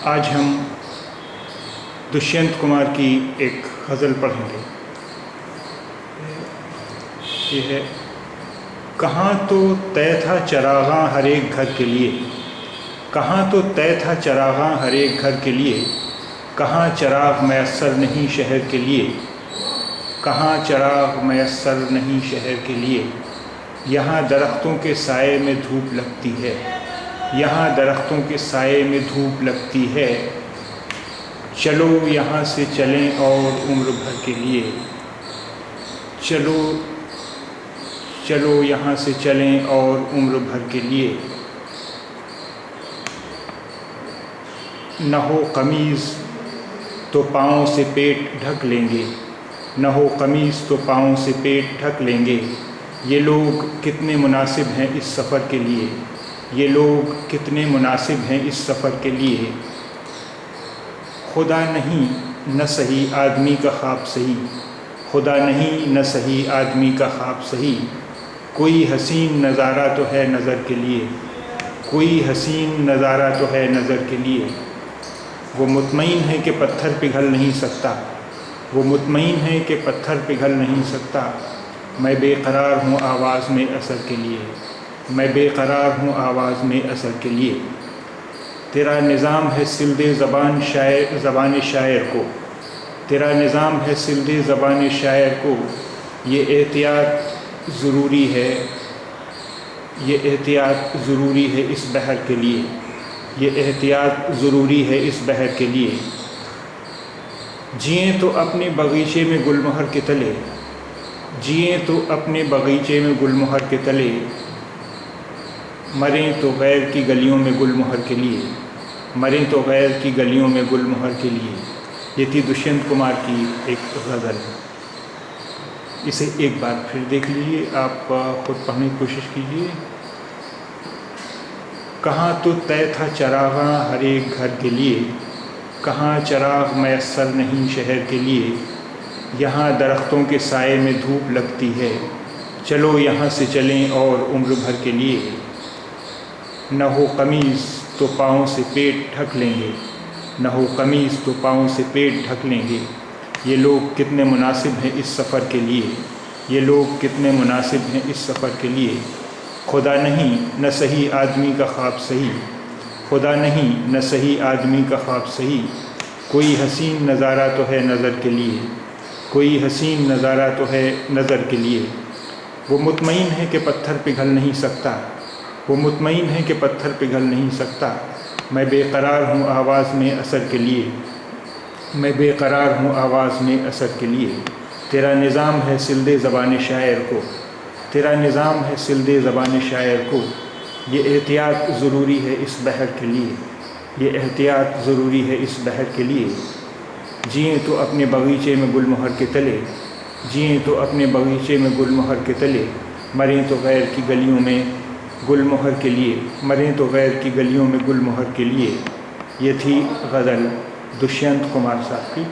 آج ہم دشینت کمار کی ایک غزل پڑھیں گے۔ یہ ہے: کہاں تو طے تھا چراغاں ہر ایک گھر کے لیے، کہاں تو طے تھا چراغاں ہر ایک گھر کے لیے، کہاں چراغ میسر نہیں شہر کے لیے، کہاں چراغ میسر نہیں شہر کے لیے۔ یہاں درختوں کے سائے میں دھوپ لگتی ہے، یہاں درختوں کے سائے میں دھوپ لگتی ہے۔ چلو یہاں سے چلیں اور عمر بھر کے لیے، چلو یہاں سے چلیں اور عمر بھر کے لیے۔ نہ ہو قمیض تو پاؤں سے پیٹ ڈھک لیں گے، نہ ہو قمیض تو پاؤں سے پیٹ ڈھک لیں گے۔ یہ لوگ کتنے مناسب ہیں اس سفر کے لیے، یہ لوگ کتنے مناسب ہیں اس سفر کے لیے۔ خدا نہیں نہ صحیح آدمی کا خواب صحیح، خدا نہیں نہ صحیح آدمی کا خواب صحیح۔ کوئی حسین نظارہ تو ہے نظر کے لیے، کوئی حسین نظارہ تو ہے نظر کے لیے۔ وہ مطمئن ہے کہ پتھر پگھل نہیں سکتا، وہ مطمئن ہے کہ پتھر پگھل نہیں سکتا۔ میں بے قرار ہوں آواز میں اثر کے لیے، میں بے قرار ہوں آواز میں اثر کے لیے۔ تیرا نظام ہے سلدے زبان شاعر کو، تیرا نظام ہے سلدے زبان شاعر کو۔ یہ احتیاط ضروری ہے، یہ احتیاط ضروری ہے اس بحر کے لیے، یہ احتیاط ضروری ہے اس بحر کے لیے۔ جئیں تو اپنے باغیچے میں گل مہر کے تلے، جئیں تو اپنے باغیچے میں گل مہر کے تلے، مریں تو غیر کی گلیوں میں گل مہر کے لیے، مریں تو غیر کی گلیوں میں گل مہر کے لیے۔ یہ تھی دشینت کمار کی ایک غزل۔ اسے ایک بار پھر دیکھ لیجیے، آپ خود پڑھنے کی کوشش کیجیے۔ کہاں تو طے تھا چراغاں ہر ایک گھر کے لیے، کہاں چراغ میسر نہیں شہر کے لیے۔ یہاں درختوں کے سائے میں دھوپ لگتی ہے، چلو یہاں سے چلیں اور عمر بھر کے لیے۔ نہ ہو قمیض تو پاؤں سے پیٹ ڈھک لیں گے، نہ ہو قمیض تو پاؤں سے پیٹ ڈھک لیں گے۔ یہ لوگ کتنے مناسب ہیں اس سفر کے لیے، یہ لوگ کتنے مناسب ہیں اس سفر کے لیے۔ خدا نہیں نہ صحیح آدمی کا خواب صحیح، خدا نہیں نہ صحیح آدمی کا خواب صحیح۔ کوئی حسین نظارہ تو ہے نظر کے لیے، کوئی حسین نظارہ تو ہے نظر کے لیے۔ وہ مطمئن ہے کہ پتھر پگھل نہیں سکتا، وہ مطمئن ہے کہ پتھر پگھل نہیں سکتا۔ میں بے قرار ہوں آواز میں اثر کے لیے، میں بے قرار ہوں آواز میں اثر کے لیے۔ تیرا نظام ہے سلدے زبان شاعر کو، تیرا نظام ہے سلدے زبان شاعر کو۔ یہ احتیاط ضروری ہے اس بحر کے لیے، یہ احتیاط ضروری ہے اس بحر کے لیے۔ جئیں تو اپنے باغیچے میں گل مہر کے تلے، جئیں تو اپنے باغیچے میں گل مہر کے تلے، مریں تو غیر کی گلیوں میں گل مہر کے لیے، مریں تو غیر کی گلیوں میں گل مہر کے لیے۔ یہ تھی غزل دشینت کمار صاحب کی۔